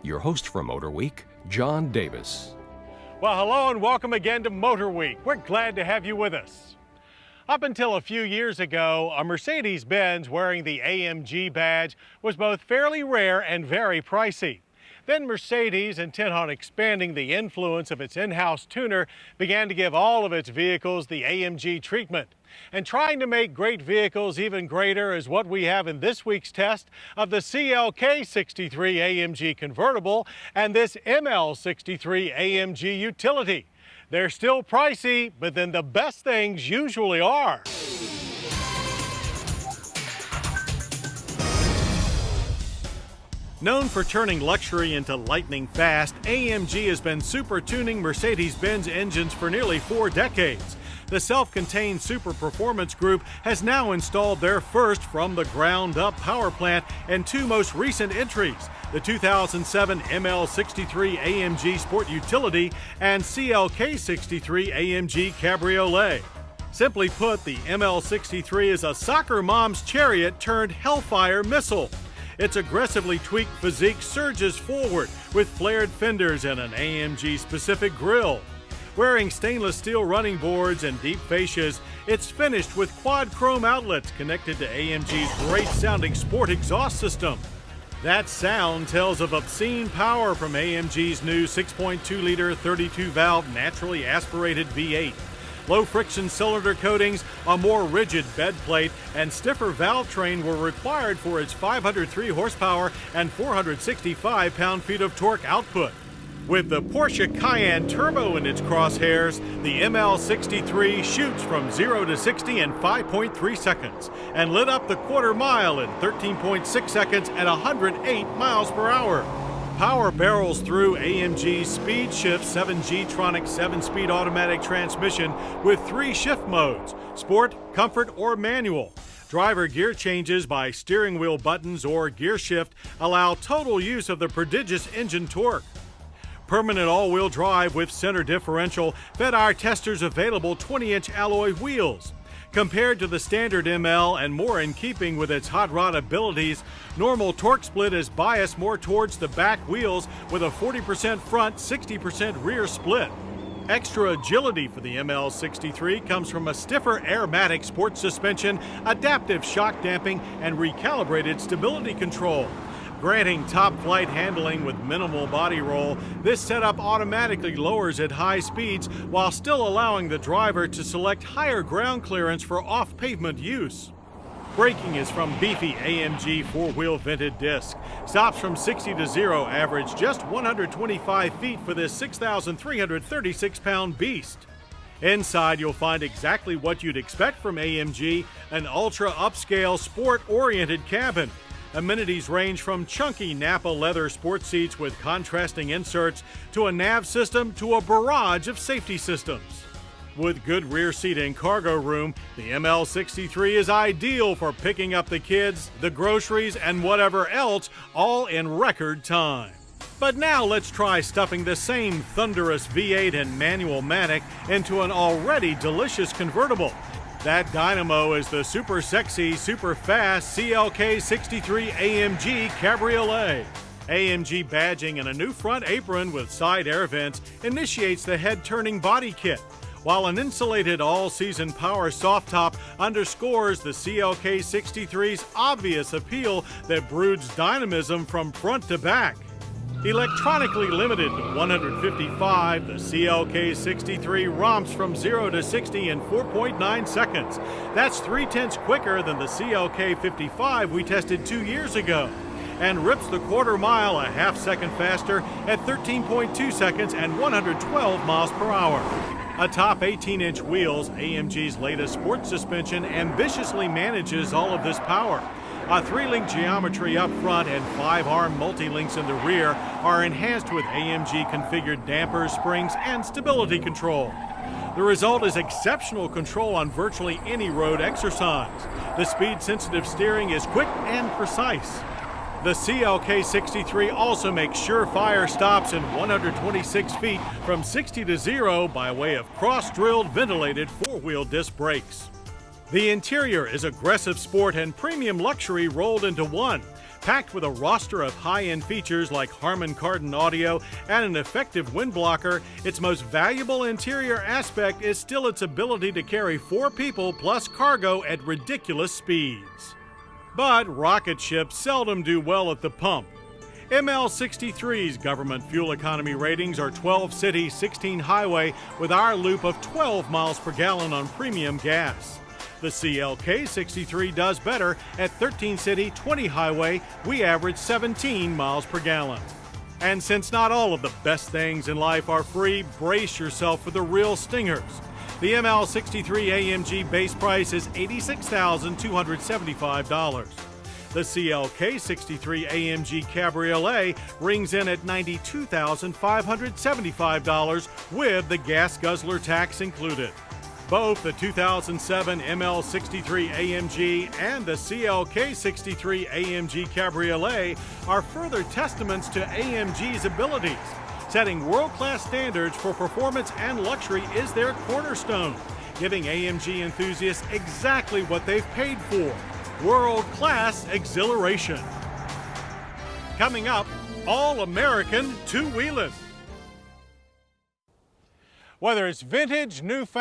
Your host for Motorweek, John Davis. Well, hello and welcome again to Motorweek. We're glad to have you with us. Up until a few years ago, a Mercedes-Benz wearing the AMG badge was both fairly rare and very pricey. Then Mercedes, intent on expanding the influence of its in-house tuner, began to give all of its vehicles the AMG treatment. And trying to make great vehicles even greater is what we have in this week's test of the CLK63 AMG convertible and this ML63 AMG utility. They're still pricey, but then the best things usually are. Known for turning luxury into lightning fast, AMG has been super tuning Mercedes-Benz engines for nearly 4 decades. The self-contained Super Performance Group has now installed their first from-the-ground-up power plant and 2 most recent entries, the 2007 ML63 AMG Sport Utility and CLK63 AMG Cabriolet. Simply put, the ML63 is a soccer mom's chariot turned Hellfire missile. Its aggressively tweaked physique surges forward with flared fenders and an AMG-specific grille. Wearing stainless steel running boards and deep fascias, it's finished with quad chrome outlets connected to AMG's great-sounding sport exhaust system. That sound tells of obscene power from AMG's new 6.2-liter 32-valve naturally aspirated V8. Low-friction cylinder coatings, a more rigid bed plate, and stiffer valve train were required for its 503 horsepower and 465 pound-feet of torque output. With the Porsche Cayenne Turbo in its crosshairs, the ML63 shoots from 0 to 60 in 5.3 seconds and lit up the quarter mile in 13.6 seconds at 108 miles per hour. Power barrels through AMG's Speed Shift 7G-tronic 7-speed automatic transmission with 3 shift modes: Sport, Comfort, or Manual. Driver gear changes by steering wheel buttons or gear shift allow total use of the prodigious engine torque. Permanent all-wheel drive with center differential fed our testers available 20-inch alloy wheels. Compared to the standard ML and more in keeping with its hot rod abilities, normal torque split is biased more towards the back wheels with a 40% front, 60% rear split. Extra agility for the ML63 comes from a stiffer airmatic sports suspension, adaptive shock damping, and recalibrated stability control. Granting top-flight handling with minimal body roll, this setup automatically lowers at high speeds while still allowing the driver to select higher ground clearance for off-pavement use. Braking is from beefy AMG 4-wheel vented disc. Stops from 60 to 0 average just 125 feet for this 6,336-pound beast. Inside, you'll find exactly what you'd expect from AMG, an ultra-upscale, sport-oriented cabin. Amenities range from chunky Napa leather sports seats with contrasting inserts to a nav system to a barrage of safety systems. With good rear seat and cargo room, the ML63 is ideal for picking up the kids, the groceries, and whatever else, all in record time. But now let's try stuffing the same thunderous V8 and manual matic into an already delicious convertible. That dynamo is the super sexy, super fast CLK63 AMG Cabriolet. AMG badging and a new front apron with side air vents initiates the head-turning body kit, while an insulated all-season power soft top underscores the CLK63's obvious appeal that broods dynamism from front to back. Electronically limited to 155, the CLK63 romps from 0 to 60 in 4.9 seconds. That's 0.3 quicker than the CLK55 we tested 2 years ago, and rips the quarter mile a half second faster at 13.2 seconds and 112 miles per hour. Atop 18-inch wheels, AMG's latest sports suspension ambitiously manages all of this power. A 3-link geometry up front and 5-arm multi-links in the rear are enhanced with AMG-configured dampers, springs, and stability control. The result is exceptional control on virtually any road exercise. The speed-sensitive steering is quick and precise. The CLK63 also makes surefire stops in 126 feet from 60 to 0 by way of cross-drilled ventilated 4-wheel disc brakes. The interior is aggressive sport and premium luxury rolled into one. Packed with a roster of high-end features like Harman Kardon audio and an effective wind blocker, its most valuable interior aspect is still its ability to carry 4 people plus cargo at ridiculous speeds. But rocket ships seldom do well at the pump. ML63's government fuel economy ratings are 12 city, 16 highway, with our loop of 12 miles per gallon on premium gas. The CLK63 does better. At 13 city, 20 highway, we average 17 miles per gallon. And since not all of the best things in life are free, brace yourself for the real stingers. The ML63 AMG base price is $86,275. The CLK63 AMG Cabriolet rings in at $92,575 with the gas guzzler tax included. Both the 2007 ML63 AMG and the CLK63 AMG Cabriolet are further testaments to AMG's abilities. Setting world-class standards for performance and luxury is their cornerstone, giving AMG enthusiasts exactly what they've paid for: world-class exhilaration. Coming up, all-American two-wheeling. Whether it's vintage, newfangled,